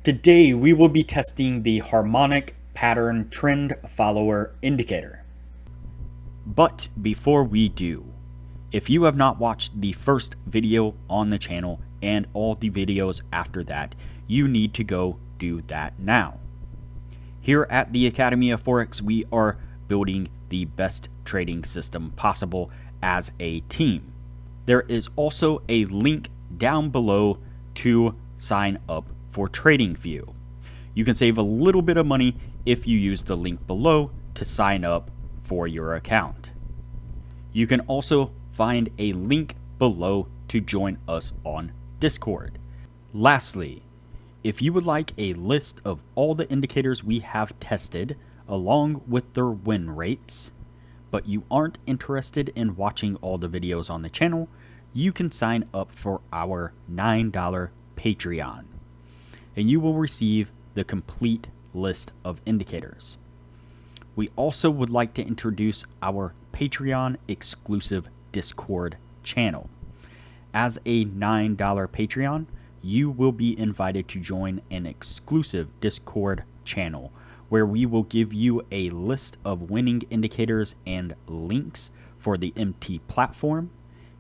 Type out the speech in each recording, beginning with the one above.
Today we will be testing the Harmonic Pattern Trend Follower Indicator. But before we do, if you have not watched the first video on the channel and all the videos after that, you need to go do that now. Here at the Academy of Forex, we are building the best trading system possible as a team. There is also a link down below to sign up for TradingView. You can save a little bit of money if you use the link below to sign up for your account. You can also find a link below to join us on Discord. Lastly, if you would like a list of all the indicators we have tested along with their win rates, but you aren't interested in watching all the videos on the channel, you can sign up for our $9 Patreon, and you will receive the complete list of indicators. We also would like to introduce our Patreon exclusive Discord channel. As a $9 Patreon, you will be invited to join an exclusive Discord channel where we will give you a list of winning indicators and links for the MT platform,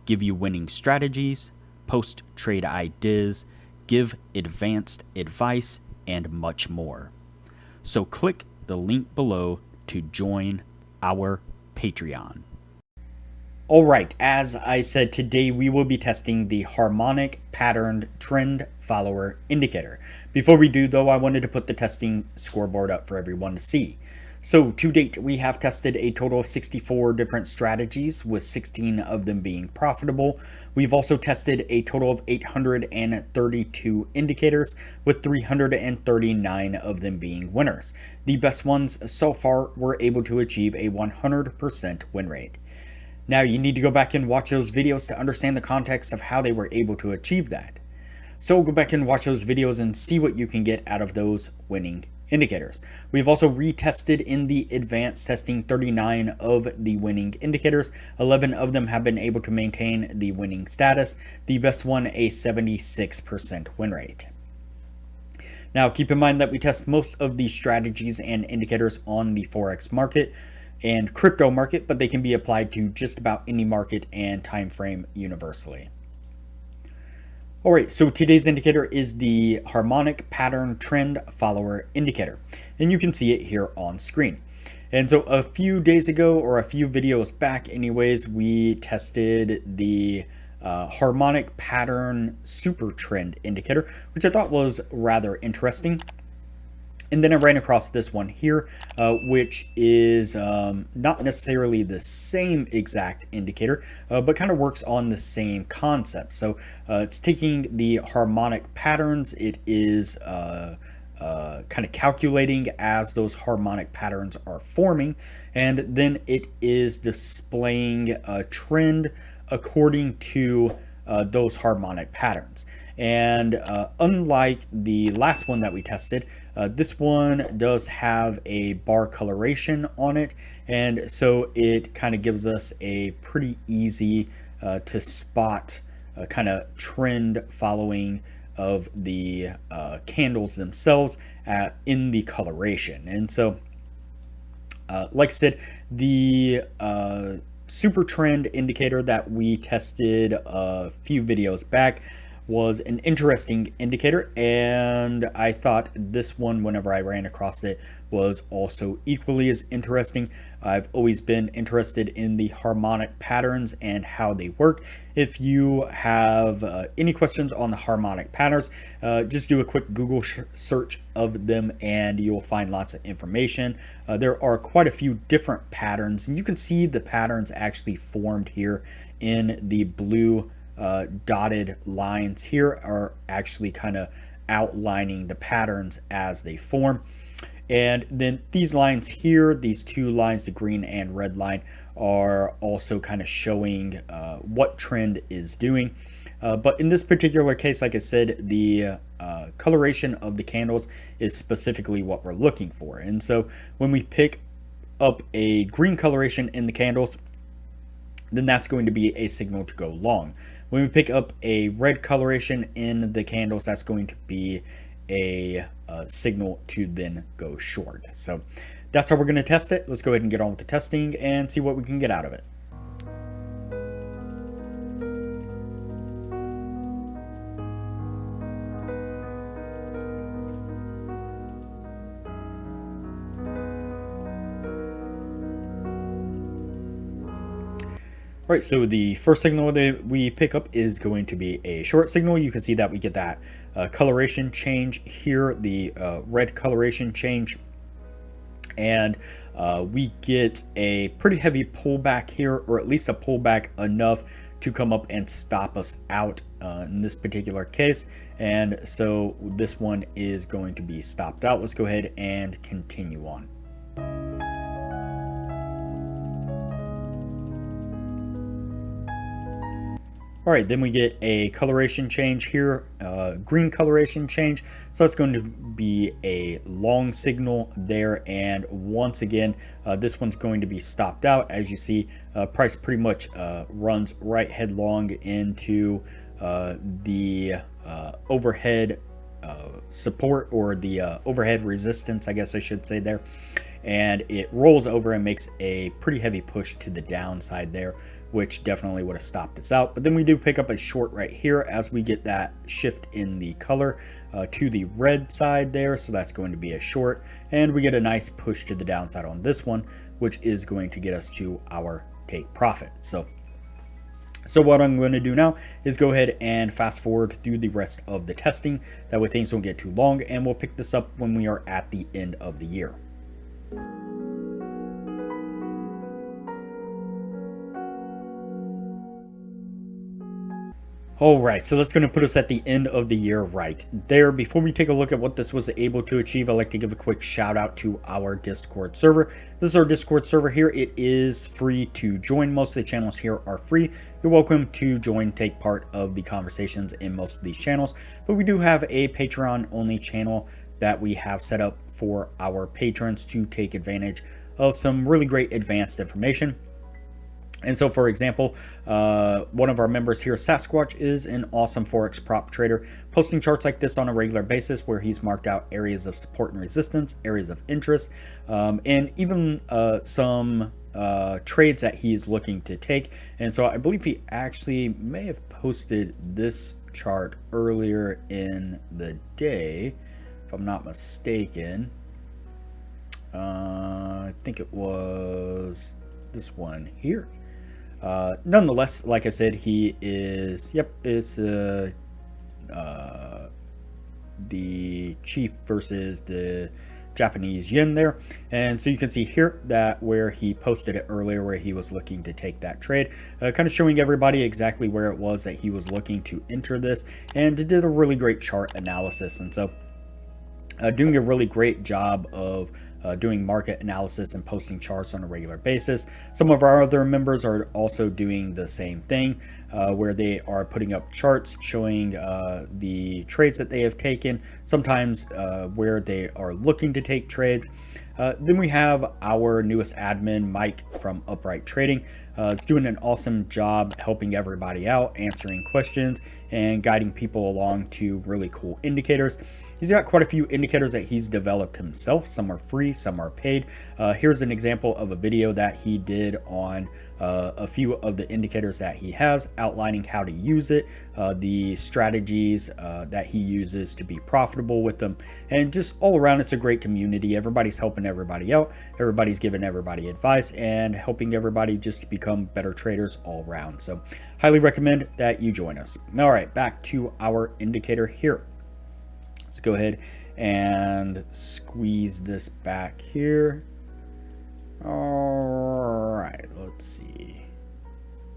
give you winning strategies, post trade ideas, give advanced advice, and much more. So click the link below to join our Patreon. Alright, as I said, today we will be testing the Harmonic Patterned Trend Follower Indicator. Before we do though, I wanted to put the testing scoreboard up for everyone to see. So to date, we have tested a total of 64 different strategies, with 16 of them being profitable. We've also tested a total of 832 indicators, with 339 of them being winners. The best ones so far were able to achieve a 100% win rate. Now you need to go back and watch those videos to understand the context of how they were able to achieve that. So go back and watch those videos and see what you can get out of those winning indicators. We've also retested in the advanced testing 39 of the winning indicators. 11 of them have been able to maintain the winning status. The best one, a 76% win rate. Now keep in mind that we test most of these strategies and indicators on the Forex market and crypto market, but they can be applied to just about any market and time frame universally. Alright, so today's indicator is the Harmonic Pattern Trend Follower Indicator, and you can see it here on screen. And so a few days ago, or a few videos back anyways, we tested the Harmonic Pattern Super Trend Indicator, which I thought was rather interesting. And then I ran across this one here, which is not necessarily the same exact indicator, but kind of works on the same concept. So it's taking the harmonic patterns. It is kind of calculating as those harmonic patterns are forming, and then it is displaying a trend according to those harmonic patterns. And unlike the last one that we tested, this one does have a bar coloration on it, and so it kind of gives us a pretty easy to spot kind of trend following of the candles themselves in the coloration. And so like I said, the super trend indicator that we tested a few videos back was an interesting indicator, and I thought this one, whenever I ran across it, was also equally as interesting. I've always been interested in the harmonic patterns and how they work. If you have any questions on the harmonic patterns, just do a quick Google search of them and you'll find lots of information. There are quite a few different patterns, and you can see the patterns actually formed here in the blue dotted lines here are actually kind of outlining the patterns as they form. And then these lines here, these two lines, the green and red line, are also kind of showing what trend is doing. But in this particular case, like I said, the coloration of the candles is specifically what we're looking for. And so when we pick up a green coloration in the candles, then that's going to be a signal to go long. When we pick up a red coloration in the candles, that's going to be a signal to then go short. So that's how we're going to test it. Let's go ahead and get on with the testing and see what we can get out of it. All right, so the first signal that we pick up is going to be a short signal. You can see that we get that coloration change here, the red coloration change, and we get a pretty heavy pullback here, or at least a pullback enough to come up and stop us out in this particular case. And so this one is going to be stopped out. Let's go ahead and continue on. All right, then we get a coloration change here, green coloration change. So that's going to be a long signal there. And once again, this one's going to be stopped out. As you see, price pretty much runs right headlong into the overhead support, or the overhead resistance, I guess I should say there. And it rolls over and makes a pretty heavy push to the downside there, which definitely would have stopped us out. But then we do pick up a short right here as we get that shift in the color to the red side there. So that's going to be a short, and we get a nice push to the downside on this one, which is going to get us to our take profit. So what I'm going to do now is go ahead and fast forward through the rest of the testing. That way things don't get too long, and we'll pick this up when we are at the end of the year. All right, so that's going to put us at the end of the year right there. Before we take a look at what this was able to achieve, I'd like to give a quick shout out to our Discord server. This is our Discord server here. It is free to join. Most of the channels here are free. You're welcome to join, take part of the conversations in most of these channels. But we do have a Patreon only channel that we have set up for our patrons to take advantage of some really great advanced information. And so, for example, one of our members here, Sasquatch, is an awesome Forex prop trader, posting charts like this on a regular basis where he's marked out areas of support and resistance, areas of interest, and even some trades that he's looking to take. And so I believe he actually may have posted this chart earlier in the day, if I'm not mistaken. I think it was this one here. Nonetheless, like I said, he is, it's the chief versus the Japanese yen there. And so you can see here that where he posted it earlier, where he was looking to take that trade, kind of showing everybody exactly where it was that he was looking to enter this, and it did a really great chart analysis. And so doing a really great job of doing market analysis and posting charts on a regular basis. Some of our other members are also doing the same thing, where they are putting up charts showing the trades that they have taken, sometimes where they are looking to take trades. Then we have our newest admin, Mike from Upright Trading. It's doing an awesome job helping everybody out, answering questions, and guiding people along to really cool indicators. He's got quite a few indicators that he's developed himself. Some are free, some are paid. Here's an example of a video that he did on a few of the indicators that he has, outlining how to use it, the strategies that he uses to be profitable with them, and just all around it's a great community. Everybody's helping everybody out, everybody's giving everybody advice, and helping everybody just to become better traders all around. So highly recommend that you join us. All right, back to our indicator here. Let's go ahead and squeeze this back here. All right, let's see.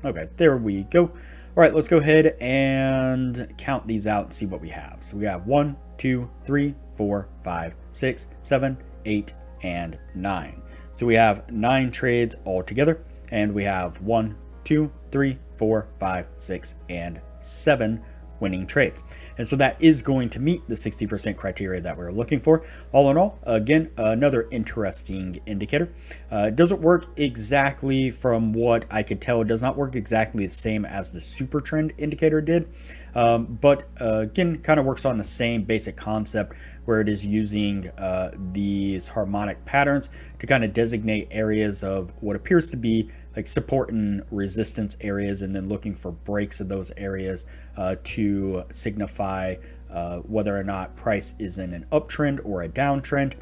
Okay, there we go. All right, let's go ahead and count these out and see what we have. So we have 1, 2, 3, 4, 5, 6, 7, 8, and 9. So we have 9 trades all together, and we have 1, 2, 3, 4, 5, 6, and 7 winning trades. And so that is going to meet the 60% criteria that we're looking for. All in all, again, another interesting indicator. It doesn't work exactly, from what I could tell, it does not work exactly the same as the super trend indicator did. But again, kind of works on the same basic concept where it is using these harmonic patterns to kind of designate areas of what appears to be like support and resistance areas, and then looking for breaks of those areas to signify whether or not price is in an uptrend or a downtrend.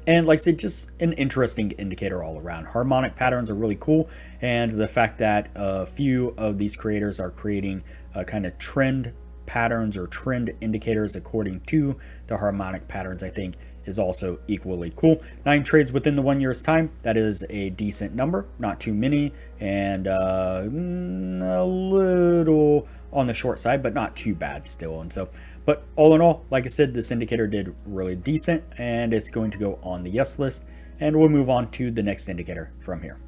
And like I said, just an interesting indicator all around. Harmonic patterns are really cool, and the fact that a few of these creators are creating kind of trend patterns or trend indicators according to the harmonic patterns, I think is also equally cool. 9 trades within the 1 year's time. That is a decent number, not too many, and a little on the short side, but not too bad still. And so, but all in all, like I said, this indicator did really decent, and it's going to go on the yes list. And we'll move on to the next indicator from here.